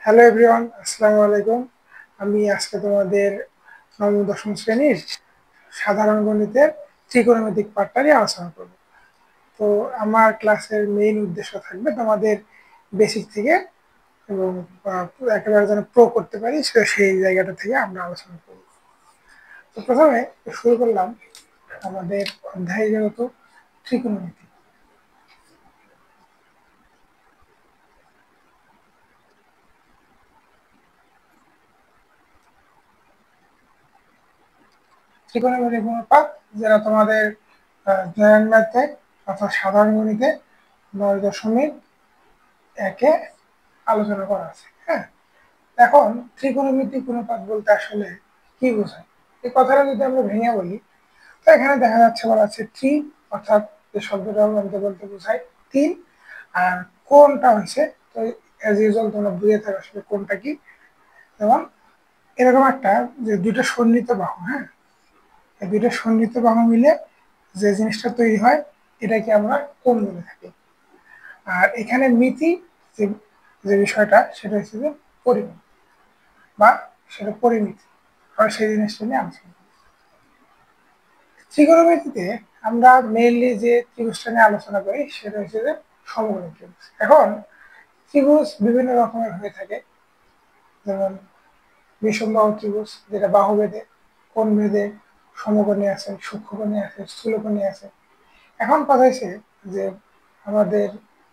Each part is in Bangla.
হ্যালো এভরিওয়ান, আসসালামু আলাইকুম। আমি আজকে তোমাদের নবম দশম শ্রেণীর সাধারণ গণিতের ত্রিকোণমিতিক পার্টটা নিয়ে আলোচনা করব। তো আমার ক্লাসের মেইন উদ্দেশ্য থাকবে তোমাদের বেসিক থেকে এবং একেবারে যেন প্রো করতে পারি সেই জায়গাটা থেকে আমরা আলোচনা করব। তো প্রথমে শুরু করলাম আমাদের অধ্যায় যেহেতু ত্রিকোণমিতি। ত্রিকোণমিতিক অনুপাত যেটা তোমাদের জয়েন্ট ম্যাথে অর্থাৎ সাধারণ গণিতে 9.1-এ আলোচনা করা আছে। হ্যাঁ, এখন ত্রিকোণমিতিক অনুপাত বলতে আসলে কি বোঝায়, এই কথাটা যদি আমরা ভেঙে বলি, তো এখানে দেখা যাচ্ছে বলা আছে ত্রি, অর্থাৎ যে শব্দটা বলতে বলতে বোঝায় তিন, আর কোণটা হচ্ছে, তো অ্যাজ ইউজুয়াল তোমরা বুঝে থাকো আসলে কোণটা কি। যেমন এরকম একটা যে দুইটা সন্নিহিত বাহু, হ্যাঁ, এই দুইটা সন্নিহিত বাহু মিলে যে জিনিসটা তৈরি হয় এটাকে আমরা কোণ বলে থাকি। আর এখানে মিতি যে যে বিষয়টা সেটা হচ্ছে যে পরিমাপ বা সেটা পরিমিতি, আর সেই জিনিসটা নিয়ে আলোচনা করি। ত্রিকোণমিতিতে আমরা মেইনলি যে ত্রিভুজটা নিয়ে আলোচনা করি সেটা হচ্ছে যে সমকোণী ত্রিভুজ। এখন ত্রিভুজ বিভিন্ন রকমের হয়ে থাকে, যেমন বিষমবাহু ত্রিভুজ যেটা বাহু ভেদে, কোণ ভেদে সমকোণী আছে, সূক্ষ্মকোণী আছে, স্থূলকোণী আছে। এখন কথা হচ্ছে যে আমাদের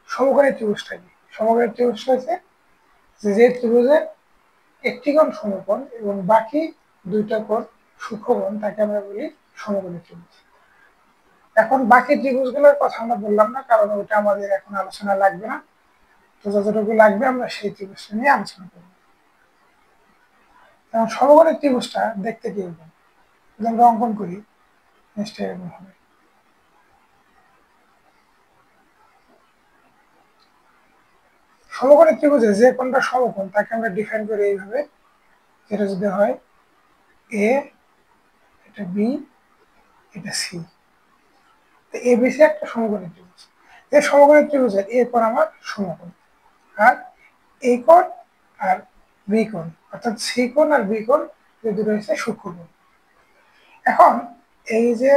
সমকোণী ত্রিভুজটা কি? সমকোণী ত্রিভুজটা হচ্ছে যে ত্রিভুজের একটি কোণ সমকোণ এবং বাকি দুইটা কোণ সূক্ষ্মকোণ, তাকে আমরা বলি সমকোণী ত্রিভুজ। এখন বাকি ত্রিভুজগুলোর কথা আমরা বললাম না, কারণ ওটা আমাদের এখন আলোচনা লাগবে না। তো যতটুকু লাগবে আমরা সেই ত্রিভুজটা নিয়ে আলোচনা করবো। যেমন সমকোণী ত্রিভুজটা দেখতে কিরকম, যদি আমরা অঙ্কন করি নিশ্চয়ই এরকম হবে। সমকোণী ত্রিভুজে যে কোণটা সমকোণ তাকে আমরা ডিফাইন করি এইভাবে, এটা যদি হয় এ, এটা বি, এটা সি, এবিসি একটা সমকোণী ত্রিভুজ। এই সমকোণী ত্রিভুজের এ কোণ আমার সমকোণ, আর এই কোণ আর বি কোণ, অর্থাৎ সি কোণ আর বি কোণ যে দুটো হচ্ছে সূক্ষ্মকোণ। এখন এই যে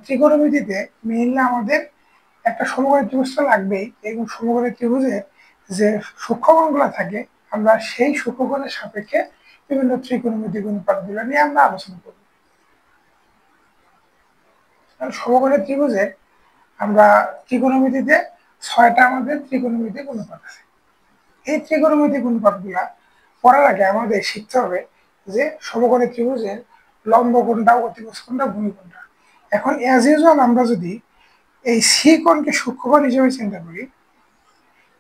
ত্রিকোণমিতিতে মেইনলি আমাদের একটা সমকোণী ত্রিভুজ তো লাগবেই, এবং সমকোণী ত্রিভুজের যে সূক্ষ্মকোণগুলো থাকে আমরা সেই সূক্ষ্মকোণের সাপেক্ষে বিভিন্ন ত্রিকোণমিতিক অনুপাতগুলো নিয়ে আমরা আলোচনা করব। সমকোণী ত্রিভুজে আমরা ত্রিকোণমিতিতে 6টা আমাদের ত্রিকোণমিতিক অনুপাত আছে। এই ত্রিকোণমিতিক অনুপাতগুলা পড়ার আগে আমাদের শিখতে হবে যে সমকোণী ত্রিভুজের লম্ব কোণটা, অতিভুজ কোণটা, ভূমি কোণটা। এখন অ্যাজ ইউজুয়াল আমরা যদি এই সি কোণকে সূক্ষ্মকোণ হিসেবে চিন্তা করি,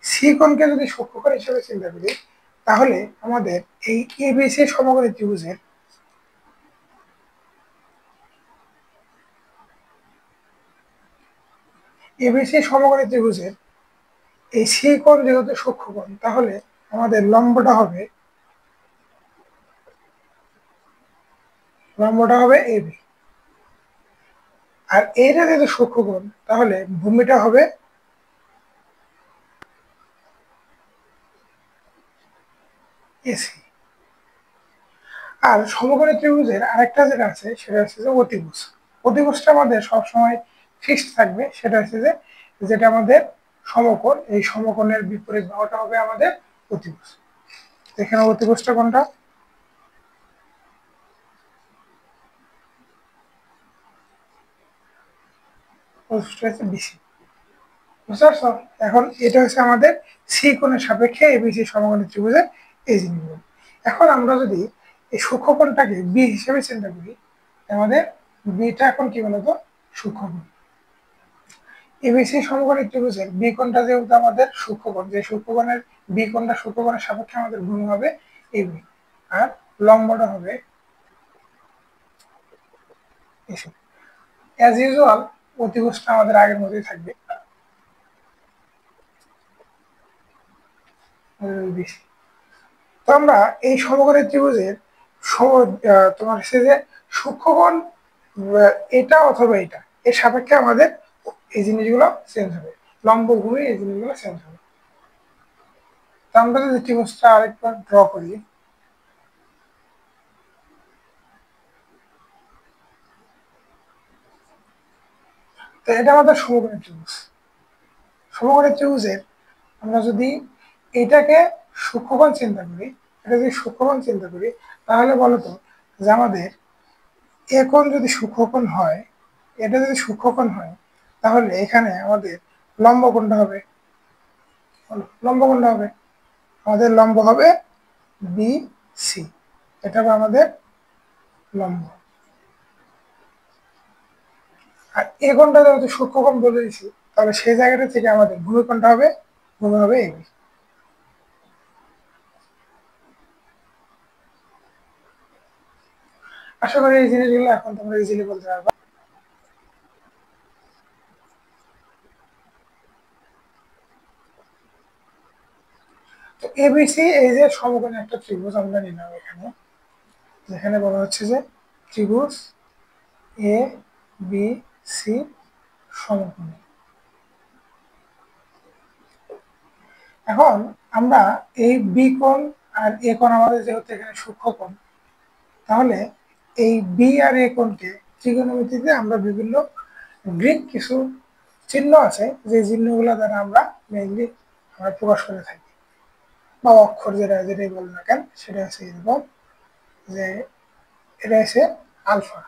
সি কোণকে যদি সূক্ষ্মকোণ হিসেবে চিন্তা করি, তাহলে আমাদের এই এবিসি সমকোণী ত্রিভুজের এবিসি সমকোণী ত্রিভুজের এই সি কোণ যেহেতু সূক্ষ্মকোণ, তাহলে আমাদের লম্বটা হবে এবি। আর এইটা যেহেতু সূক্ষ্মকোণ, তাহলে ভূমিটা হবে এসি। আর সমকোণী ত্রিভুজের আরেকটা যেটা আছে সেটা হচ্ছে যে অতিভুজ। অতিভুজটা আমাদের সবসময় ফিক্সড থাকবে, সেটা হচ্ছে যে যেটা আমাদের সমকোণ, এই সমকোণের বিপরীত বাহুটা হবে আমাদের অতিভুজ। এখানে অতিভুজটা কোনটা? অতিভুজটা হচ্ছে বিসি। বুঝতে পারছো? এখন এটা হচ্ছে আমাদের সি কোণের সাপেক্ষে এবিসি সমকোণী ত্রিভুজের এই জিনিসগুলো। এখন আমরা যদি এই সূক্ষ্মকোণটাকে বি হিসেবে চিন্তা করি, আমাদের বিটা এখন কি বলতো সূক্ষ্মকোণ। এবিসি সমকোণী ত্রিভুজের বি কোণটা যেহেতু আমাদের সূক্ষ্মকোণ, যে সূক্ষ্মকোণের বি কোণটা সূক্ষ্মকোণের সাপেক্ষে আমাদের ভূমি হবে এবি, আর লম্বটা হবে এসি। অ্যাজ ইউজুয়াল অতিভুজটা আমাদের আগের মতোই থাকবে বিসি। তো আমরা এই সমকোণী ত্রিভুজের তোমার হচ্ছে যে সূক্ষ্মকোণ এটা অথবা এটা এর সাপেক্ষে আমাদের এই জিনিসগুলো চেঞ্জ হবে, লম্ব ভূমি এই জিনিসগুলো চেঞ্জ হবে। তো আমরা যদি ত্রিভুজটা আরেকবার ড্র করি, তো এটা আমাদের সমকোণী ত্রিভুজ। সমকোণী ত্রিভুজের আমরা যদি এটাকে সূক্ষ্মকোণ চিন্তা করি, এটা যদি সূক্ষ্মকোণ চিন্তা করি, তাহলে বলতো যে আমাদের এ কোণ যদি সূক্ষ্মকোণ হয়, এটা যদি সূক্ষ্মকোণ হয়, তাহলে এখানে আমাদের লম্ব কোণটা হবে, লম্ব কোণটা হবে আমাদের লম্ব হবে বি সি, এটা হবে আমাদের লম্ব। আর এ কোণটা যেহেতু সূক্ষ্মকোণ বলে দিয়েছি, তাহলে সেই জায়গাটা থেকে আমাদের ভূমিকোণটা হবে, ভূমি হবে এবি। আশা করি এই জিনিসগুলো এখন তোমরা ইজিলি বলতে পারবা। তো এবিসি এই যে সমকোণী একটা ত্রিভুজ আমরা নিলাম এখানে, যেখানে বলা হচ্ছে যে ত্রিভুজ এ বি সি সমকোণী। এখন আমরা এই বি কোণ আর এ কোণ আমাদের যেহেতু এখানে সূক্ষ্মকোণ, তাহলে এই বি আর এ কোণকে ত্রিকোণমিতিতে আমরা বিভিন্ন গ্রিক কিছু চিহ্ন আছে, যে চিহ্নগুলো দ্বারা আমরা মেইনলি আমরা প্রকাশ করে থাকি, বা অক্ষর যেটাই বল না কেন, সেটা হচ্ছে এরকম যে এটা হচ্ছে আলফা,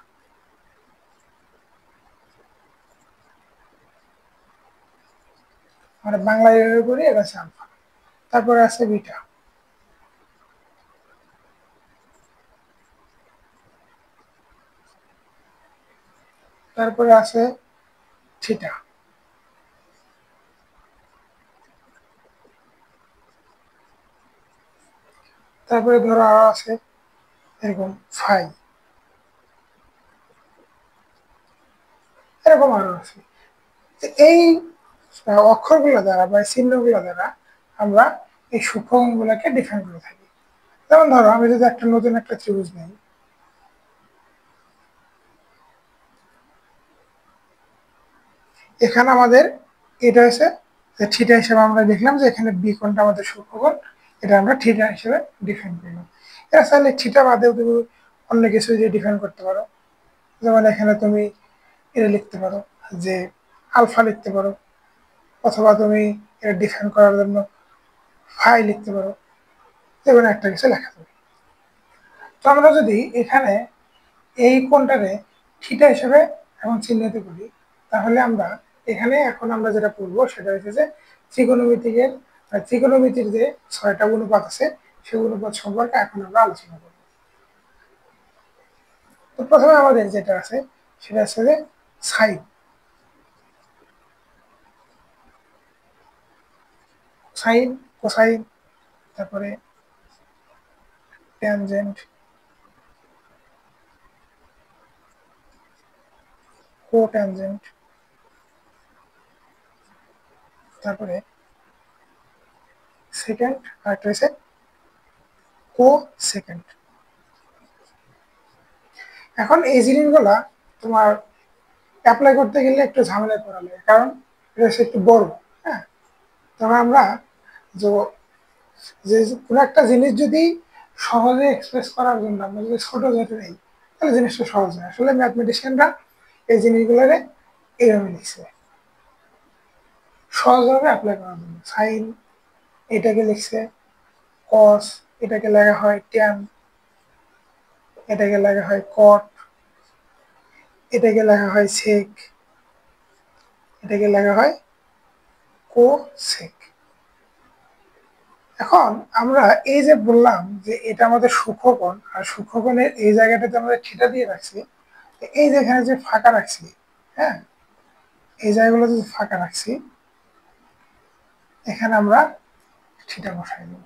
আমরা বাংলায় এভাবে করি, এটা হচ্ছে আলফা। তারপরে আছে বিটা, তারপরে আছে থিটা, তারপরে ধরো আরো আছে এরকম ফাই, এরকম আরো আছে। এই অক্ষরগুলো দ্বারা বা চিহ্নগুলো দ্বারা আমরা এই সূক্ষ্মগুলোকে ডিফাইন করে থাকি। যেমন ধরো আমি যদি একটা নতুন একটা ত্রিভুজ নিই, এখানে আমাদের এটা হচ্ছে থিটা হিসেবে আমরা দেখলাম যে এখানে বি কোণটা আমাদের সূক্ষ্মকোণ, এটা আমরা থিটা হিসেবে ডিফাইন করলাম। এটা চাইলে থিটা বাদেও তুমি অন্য কিছু দিয়ে ডিফাইন করতে পারো, যেমন এখানে তুমি এটা লিখতে পারো যে আলফা লিখতে পারো, অথবা তুমি এটা ডিফাইন করার জন্য ফাই লিখতে পারো, যেমন একটা কিছু লেখা যাবে। তো আমরা যদি এখানে এই কোণটারে থিটা হিসেবে এখন চিহ্নিত করি, তাহলে আমরা এখানে এখন আমরা যেটা পড়বো সেটা হচ্ছে যে ত্রিকোণমিতিকের ত্রিকোণমিতির যে 6টা অনুপাত আছে, সেই অনুপাত সম্পর্কে এখন আমরা আলোচনা করব। তো প্রথমে আমাদের যেটা আছে সেটা হচ্ছে যে সাইন, সাইন, কোসাইন, তারপরে ট্যানজেন্ট, কোট্যানজেন্ট, তারপরে সেকেন্ড, আরেকটা হচ্ছে কো সেকেন্ড। এখন এই জিনিসগুলা তোমার অ্যাপ্লাই করতে গেলে একটু ঝামেলায় পড়া লাগে, কারণ এটা হচ্ছে একটু বড়। হ্যাঁ, তবে আমরা যে যে কোনো একটা জিনিস যদি সহজে এক্সপ্রেস করার জন্য আমরা যদি ছোট ধরে নেই, তাহলে জিনিসটা সহজ হয়। আসলে ম্যাথমেটিশিয়ানরা এই জিনিসগুলোরে এইভাবে লিখছে সহজভাবে অ্যাপ্লাই করার জন্য। সাইন এটাকে লিখছে কস, এটাকে লেখা হয় ট্যান, এটাকে লেখা হয় কট, এটাকে লেখা হয় সেক, এটাকে লেখা হয় কোসেক। এখন আমরা এই যে বললাম যে এটা আমাদের সূক্ষ্মকোণ, আর সূক্ষ্মকোণের এই জায়গাটাতে আমরা থিটা দিয়ে রাখছি, এই যেখানে যে ফাঁকা রাখছি, হ্যাঁ, এই জায়গাগুলো যে ফাঁকা রাখছি, এখানে আমরা থিটা বসাই দেব।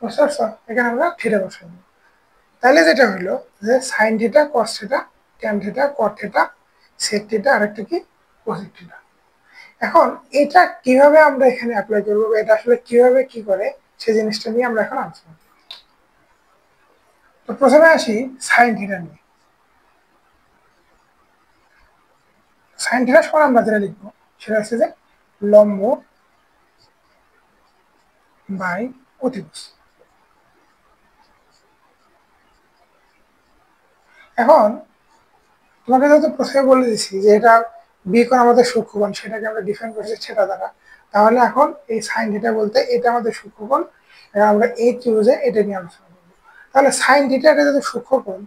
বুঝতে পারছো? এখানে আমরা থিটা বসাই দেব। তাহলে যেটা হলো যে sine theta, cos theta, tan theta, cot theta, sec theta, আরেকটা কি কোসেক থিটা। এখন এটা কিভাবে আমরা এখানে অ্যাপ্লাই করবো, এটা আসলে কিভাবে কি করে, সেই জিনিসটা নিয়ে আমরা এখন আলোচনা করব। তো প্রথমে আসি সাইন থিটা নিয়ে। সাইন থিটা সমান আমরা যেটা লিখবো সেটা হচ্ছে যে লম্ব বাই অতিভুজ। এখন তোমাকে যেহেতু প্রথমে বলে দিচ্ছি যে এটা বি কোণ আমাদের সূক্ষ্মকোণ, সেটাকে আমরা ডিফাইন করছি সেটা দ্বারা, তাহলে এখন এই সাইন থিটা বলতে এটা আমাদের সূক্ষ্মকোণ, এবং আমরা এই ত্রিভুজে এটা নিয়ে আলোচনা করবো। তাহলে সাইন থিটা এটা যদি সূক্ষ্মকোণ,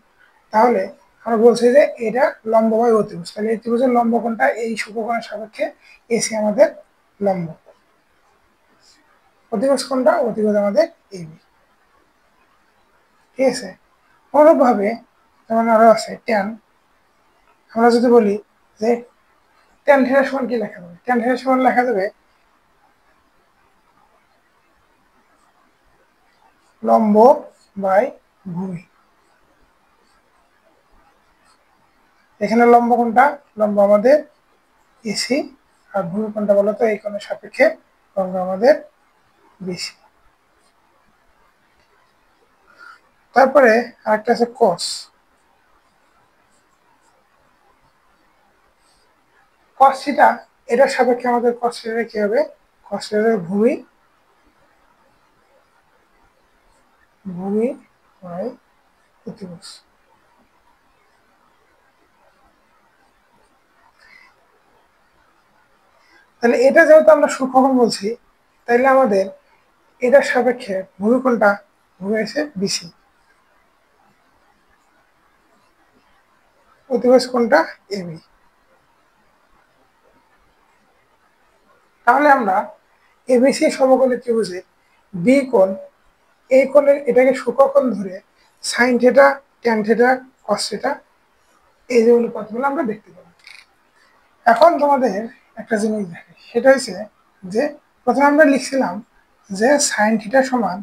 তাহলে আমরা বলছি যে এটা লম্ব বাই অতিভুজ, তাহলে এই ত্রিভুজের লম্ব কোণটা এই সূক্ষ্মকোণের সাপেক্ষে এসি আমাদের লম্ব, অতিভুজ কোণটা অতিভুজ আমাদের এবি। ঠিক আছে, অনুরূপভাবে যেমন আরো আছে ট্যান, আমরা যদি বলি যে ট্যান থিটা সমান কি লেখা যাবে, ট্যান থিটা সমান লেখা যাবে লম্ব বাই ভূমি। এখানে লম্ব কোণটা, লম্ব আমাদের এসি, আর ভূমি কোণটা বলতো এই কোণের সাপেক্ষে লম্ব আমাদের বিসি। তারপরে আরেকটা আছে কস, কস থিটা, এটার সাপেক্ষে আমাদের কস থিটা কি হবে, কস থিটা ভূমি, ভূমি বাই অতিভুজ। তাহলে এটা যেহেতু আমরা সূক্ষ্মকোণ বলছি, তাইলে আমাদের এটার সাপেক্ষে ভূমি কোণটা, ভূমি আছে বিসি, অতিভুজ কোণটা এবি। তাহলে আমরা এবিসি সমকোণী ত্রিভুজে বি কোণ, এই কোণের এটাকে সূক্ষ্মকোণ ধরে sine theta, tan theta, cos theta, এই যে অনুপাতগুলো আমরা দেখতে পাবো। এখন তোমাদের একটা জিনিস দেখে, সেটা হচ্ছে যে প্রথমে আমরা লিখছিলাম যে সাইন থিটা সমান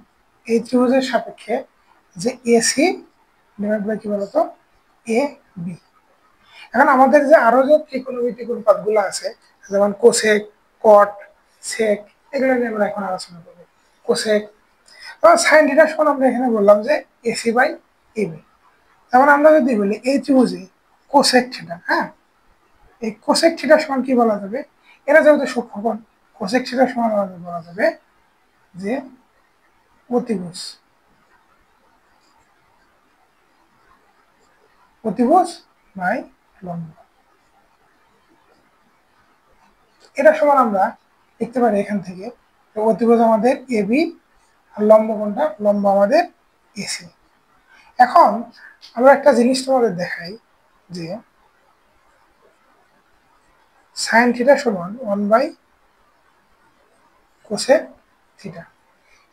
এই ত্রিভুজের সাপেক্ষে যে এসি ডিভাইড বাই কি বলতো এ বি। এখন আমাদের যে আরো যে ত্রিকোণমিতিক অনুপাতগুলো আছে, যেমন কোসেক, কট, সেক, এগুলো নিয়ে আমরা এখন আলোচনা করবো। কোসেক, সাইন থিটা সমান আমরা এখানে বললাম যে এসি বাই এবি। যেমন আমরা যদি বলি এই ত্রিভুজে কোসেক থিটা, হ্যাঁ, এই কোসেক থিটা সমান কি বলা যাবে, এরা যেহেতু সূক্ষ্মকোণ, কোসেক থিটা সমান আমাদের বলা যাবে যে অতিভুজ, অতিভুজ বাই লম্ব। এটা সমান আমরা লিখতে পারি এখান থেকে অতিভুজ আমাদের এবি, আর লম্ব কোণটা, লম্ব আমাদের এসি। এখন আমরা একটা জিনিস তোমাদের দেখাই যে সাইন থিটা সমান 1 বাই কোসেক থিটা।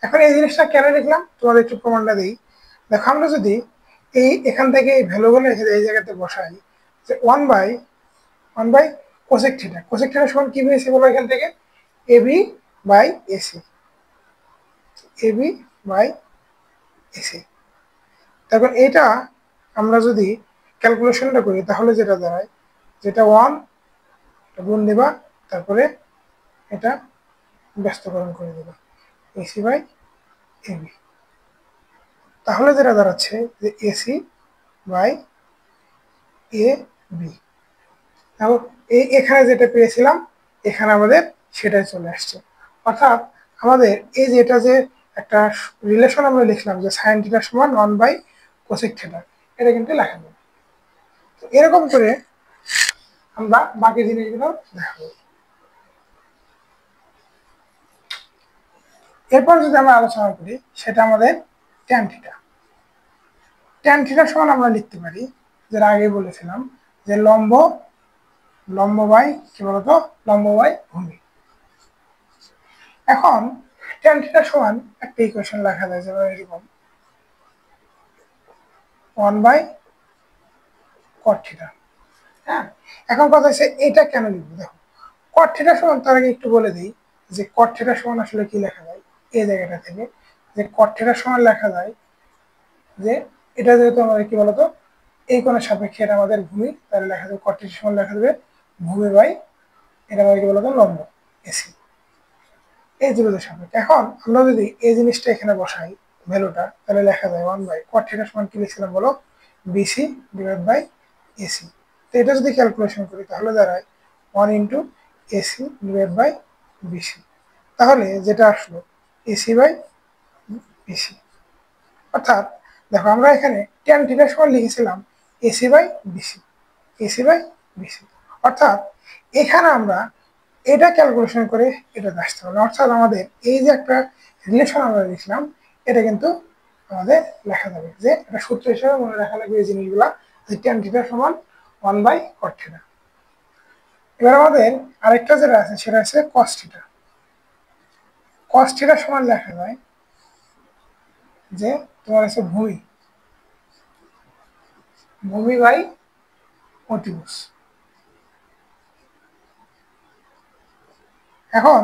এখন এই জিনিসটা কেন লিখলাম তোমাদের একটু প্রমাণটা দিই। দেখো আমরা যদি এই এখান থেকে এই ভ্যালুগুলো এই জায়গাতে বসাই, যে 1 by cosec theta, cosec theta সমান কি পেয়েছি বলো এখান থেকে, AB by AC, AB by AC. তারপর এটা আমরা যদি ক্যালকুলেশনটা করি তাহলে যেটা দাঁড়ায়, যেটা 1 গুণ দেবা, তারপরে এটা ব্যস্তকরণ করে দেবা, এসি বাই এবি। তাহলে যেটা দাঁড়াচ্ছে যে এসি বাই এ বি। এবং এখানে যেটা পেয়েছিলাম এখানে আমাদের সেটাই চলে আসছে। অর্থাৎ আমাদের এই যে এটা যে একটা রিলেশন আমরা লিখলাম যে সাইন থিটা সমান 1 বাই কোসেক থিটা, এটা কিন্তু লেখা যাবে। তো এরকম করে আমরা বাকি জিনিসগুলো দেখাবো। এরপর যদি আমরা আলোচনা করি সেটা আমাদের ট্যান থিটা। ট্যান থিটা সমান আমরা লিখতে পারি, যেটা আগে বলেছিলাম, যে লম্ব, লম্ব বাই কি বলতো, লম্ব বাই ভূমি। এখন ট্যান থিটা সমান একটা ইকুয়েশন লেখা যায় যেমন এরকম 1 বাই কট থিটা। হ্যাঁ, এখন কথা হচ্ছে এটা কেন লিখবো, দেখো কট থিটা সমান, তার আগে একটু বলে দিই যে কট থিটা সমান আসলে কি লেখা যায় এই জায়গাটা থেকে, যে কট থিটা সমান লেখা যায় যে এটা যেহেতু আমাদের কি বলতো এই কোণের সাপেক্ষে এটা আমাদের ভূমি, তাহলে লেখা যাবে কট থিটা সমান লেখা যাবে ভূমি বাই এটা আমাদের কি বলতো লম্ব এসি, এই ত্রিভুজের সাপেক্ষে। এখন আমরা যদি এই জিনিসটা এখানে বসাই ভ্যালুটা, তাহলে লেখা যায় 1 বাই কট থিটা সমান কি লিখছিলাম বলো, বিসি ডিভাইড বাই এসি। তো এটা যদি ক্যালকুলেশন করি তাহলে দাঁড়ায় 1 into AC divide by BC. তাহলে যেটা আসলো এসি বাই বিসি। অর্থাৎ দেখো আমরা এখানে ট্যান থিটা সমান লিখেছিলাম AC by BC, AC by BC. অর্থাৎ এখানে আমরা এটা ক্যালকুলেশন করে এটা আসতে হবে। অর্থাৎ আমাদের এই যে একটা রিলেশন আমরা লিখলাম, এটা কিন্তু আমাদের লেখা যাবে যে এটা সূত্র হিসেবে মনে রাখা লাগবে এই জিনিসগুলা, যে ট্যান থিটা সমান 1 বাই কট থিটা। এবার আমাদের আরেকটা যেটা আছে সেটা হচ্ছে কস থিটা। কস থিটা সমান লেখা যায় যে তোমার আছে ভূমি, ভূমি বাই অতিভুজ। এখন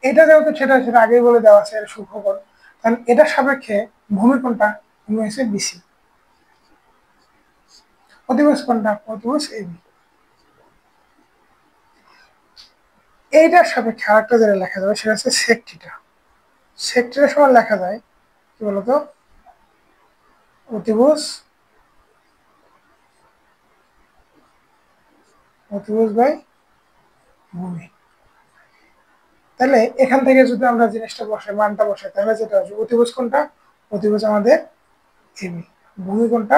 এটা যেহেতু সেটা সেটা আগেই বলে দেওয়া আছে এর সূক্ষ্মকোণ, কারণ এটার সাপেক্ষে ভূমি কোণটা, ভূমি হচ্ছে বিসি, অতিভুজ কোণটা, অতিভুজ এবি। এইটার সাপেক্ষে আরেকটা যেটা লেখা যাবে সেটা হচ্ছে সেক থিটা। সেক থিটার সমান লেখা যায় কি বলতো, অতিভুজ, অতিভুজ বাই ভূমি। তাহলে এখান থেকে যদি আমরা জিনিসটা বসাই, মানটা বসাই, তাহলে যেটা আসবে অতিভুজ কোণটা, অতিভুজ আমাদের এবি, ভূমি কোণটা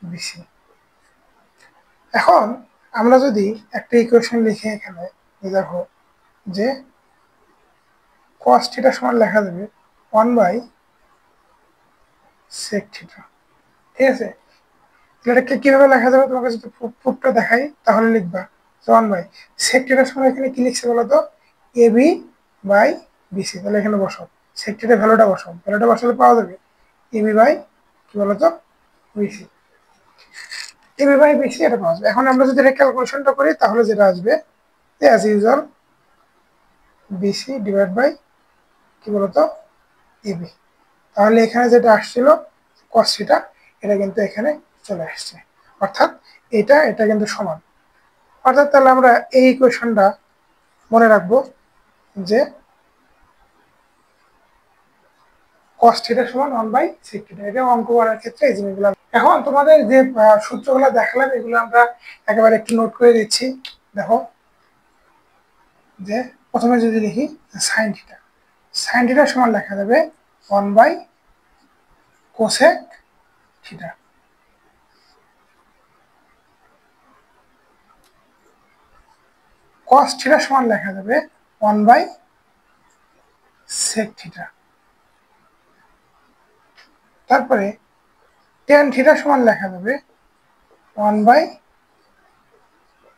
বিসি। এখন আমরা যদি একটা ইকুয়েশন লিখে এখানে দেখো যে cos থিটা সমান লেখা যাবে 1 বাই sec থিটা। ঠিক আছে, এটাকে কিভাবে লেখা যাবে তোমাকে যদি প্রুফটা দেখাই তাহলে লিখবা 1 বাই sec থিটা সমান এখানে কি লিখছে বলো তো, এবি বাই বিসি। তাহলে এখানে বসাও sec থিটা ভ্যালুটা বসাও, ভ্যালুটা বসালে পাওয়া যাবে এবি বাই কি বলতো বিসি, এবি বাই বিসি এটা পাওয়া যাবে। এখন আমরা যদি এটা ক্যালকুলেশনটা করি তাহলে যেটা আসবে as usual BC divide by কি বলতো এবি। তাহলে এখানে যেটা আসছিল cos থিটা, এটা কিন্তু এখানে চলে আসছে। অর্থাৎ এটা এটা কিন্তু সমান। অর্থাৎ তাহলে আমরা এই ইকুয়েশনটা মনে রাখবো যে cos থিটা সমান 1 বাই sec থিটা। এটা অঙ্ক করার ক্ষেত্রে এই জিনিসগুলো। এখন তোমাদের যে সূত্রগুলো দেখালাম এগুলো আমরা একেবারে একটু নোট করে দিচ্ছি। দেখো যে প্রথমে যদি লিখি sin থিটা, sin থিটা সমান লেখা যাবে 1 by cosec theta. cos theta সমান লেখা যাবে 1 বাই sec থিটা। তারপরে tan থিটা সমান লেখা যাবে 1 বাই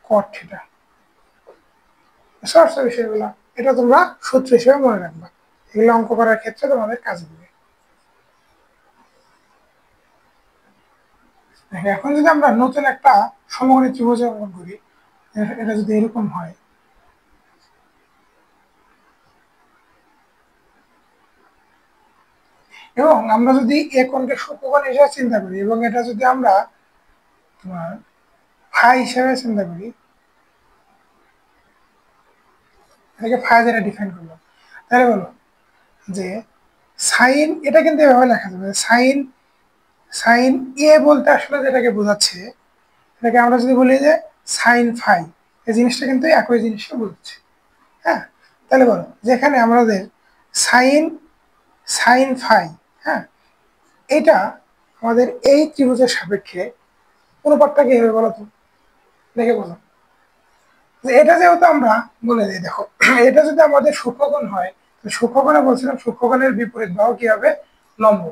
cot থিটা। সহজ বিষয়গুলো, এটা তোমরা সূত্র হিসেবে মনে রাখবা, এগুলো অঙ্ক করার ক্ষেত্রে তোমাদের কাজে দেবে। এখন যদি আমরা নতুন একটা সমকোণী ত্রিভুজ অঙ্কন করি, এটা যদি এরকম হয়, এবং আমরা যদি এ কোণকে সূক্ষ্মকোণ হিসেবে চিন্তা করি এবং এটা যদি আমরা তোমার ফাই হিসেবে চিন্তা করি, এটাকে ফাই দ্বারা ডিফাইন করলাম, তাহলে বলো যে সাইন, এটা কিন্তু এভাবে লেখা যাবে সাইন, সাইন এ বলতে আসলে যেটাকে বোঝাচ্ছে, এটাকে আমরা যদি বলি যে সাইন ফাই, এই জিনিসটা কিন্তু একই জিনিসকে বোঝাচ্ছে। হ্যাঁ, তাহলে বলো যেখানে আমাদের সাইন, সাইন ফাই, হ্যাঁ, এটা আমাদের এই ত্রিভুজের সাপেক্ষে অনুপাতটা কি হবে বলো তো, দেখে বলো যে এটা যেহেতু আমরা বলে দিই, দেখো এটা যদি আমাদের সূক্ষ্মকোণ হয়, সূক্ষ্মকোণে বলছিলাম সূক্ষ্মকোণের বিপরীত বাহু কি হবে, লম্ব।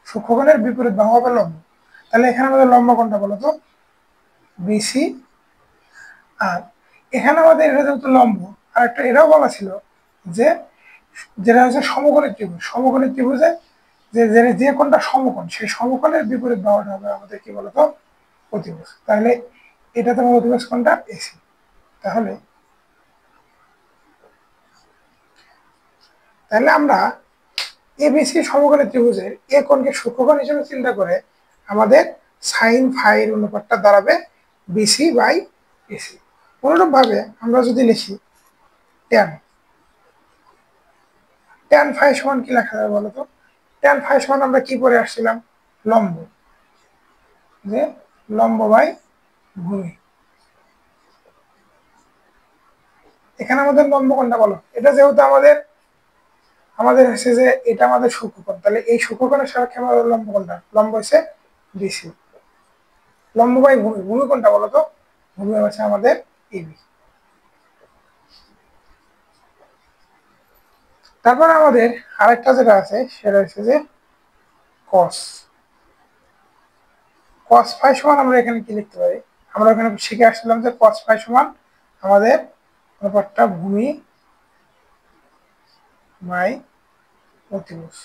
সূক্ষ্মকোণের বিপরীত বাহু হবে লম্ব। তাহলে এখানে আমাদের লম্ব কোণটা বলো তো বিসি। আর এখানে আমাদের এটা যেহেতু লম্ব, আর একটা এটাও বলা ছিল যে যেটা হচ্ছে সমকোণী ত্রিভুজ, সমকোণী ত্রিভুজে যে যে কোণটা সমকোণ সেই সমকোণের বিপরীত বাহুটা হবে আমাদের কি বলতো অতিভুজ। তাহলে এটা তোমার অতিভুজ কোণটা এসি। তাহলে তাহলে আমরা এবিসি সমকোণী ত্রিভুজের এ কোণকে সূক্ষ্মকোণ হিসেবে চিন্তা করে আমাদের সাইন ফাই এর অনুপাতটা দাঁড়াবে বিসি বাই এসি। অনুরূপ ভাবে আমরা যদি লিখি ট্যান, ট্যান ফাই সমান কি লেখা যাবে বলতো, ট্যান ফাই সমান আমরা কি পড়ে আসছিলাম, লম্ব, যে লম্ব বাই ভূমি। এখানে আমাদের লম্ব কোনটা বলো? এটা যেহেতু আমাদের আমাদের হচ্ছে যে এটা আমাদের সূক্ষ্মকোণ, তাহলে এই সূক্ষ্মকোণের সাপেক্ষে আমাদের লম্ব কোনটা? লম্ব হচ্ছে বিসি। লম্ব বাই ভূমি, ভূমি কোনটা বলো তো? ভূমি হচ্ছে আমাদের এবি। তারপর আমাদের আরেকটা যেটা আছে সেটা হচ্ছে যে কস। কস ফাই সমান আমরা এখানে কি লিখতে পারি? আমরা এখানে শিখে আসছিলাম যে কস ফাই সমান আমাদের ব্যাপারটা ভূমি বাই অতিভুজ।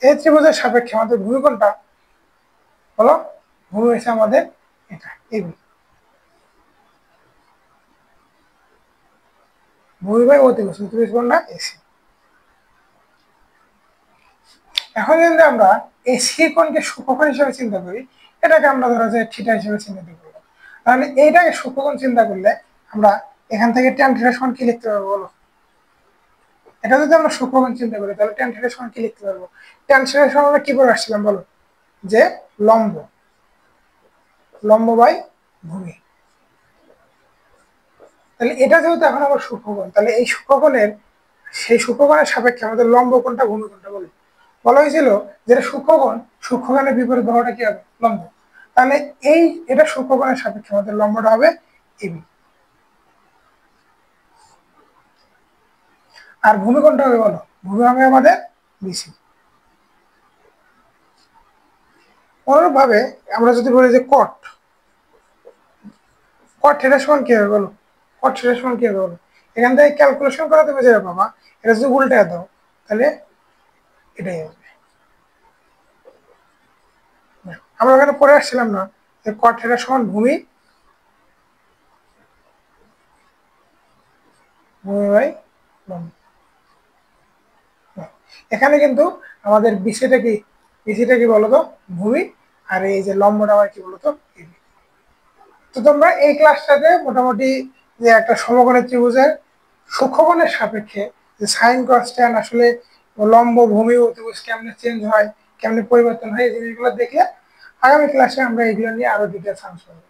এই ত্রিভুজের সাপেক্ষে আমাদের ভূমি কোনটা বলো? ভূমি হচ্ছে আমাদের এটা এবি। ভূমি বাই অতিভুজ, অতিভুজ কোনটা? এসি। এখন যদি আমরা এসি কোণকে সূক্ষ্মকোণ হিসেবে চিন্তা করি, এটাকে আমরা ধরো যে থিটা হিসেবে চিহ্নিত করবো, তাহলে এইটাকে সূক্ষ্মকোণ চিন্তা করলে আমরা এখান থেকে ট্যান থিটা সমান কি লিখতে পারবো বলো? এটা যদি আমরা সূক্ষ্মকোণ চিন্তা করি তাহলে ট্যান থিটা সমান কি লিখতে পারবো? ট্যান থিটা সমান আমরা কি করে আসছিলাম বলো? যে লম্ব, লম্ব বাই ভূমি। তাহলে এটা যেহেতু এখন আমার সূক্ষ্মকোণ, তাহলে এই সূক্ষ্মকোণের সেই সূক্ষ্মকোণের সাপেক্ষে আমাদের লম্ব কোনটা ভূমি কোনটা বলো? বলা হয়েছিল যেটা সূক্ষ্মকোণ, সূক্ষ্মকোণের বিপরীত বাহুটা কি হবে? লম্ব। তাহলে এই এটা সূক্ষ্মকোণের সাপেক্ষে আমাদের লম্বটা হবে এবি। আর ভূমি কোনটা হবে বলো? ভূমি হবে আমাদের বিসি। অনুরূপ ভাবে আমরা যদি বলি যে কট, কট থিটা সমান কি হবে বলো? কট থিটা সমান কি হবে বলো? এখান থেকে ক্যালকুলেশন করা তুমি যেটা পাবা, এটা যদি উল্টে দাও তাহলে এটাই হবে। আমরা ওখানে পড়ে আসছিলাম না যে কট থিটা সমান ভূমি ভূমি বাই লম্ব। এখানে কিন্তু আমাদের বিসিটা কি, বিসিটা কি বলতো? ভূমি। আর এই যে লম্বটা আবার কি বলতো? এবি। তো তোমরা এই ক্লাসটাতে মোটামুটি যে একটা সমকোণী ত্রিভুজের সূক্ষ্মকোণের সাপেক্ষে যে সাইন কস ট্যান আসলে লম্ব ভূমি ও ত্রিভুজ কেমনে চেঞ্জ হয়, কেমনে পরিবর্তন হয়, এই জিনিসগুলো দেখলে আগামী ক্লাসে আমরা এগুলো নিয়ে আরো ডিটেলস আলোচনা করব।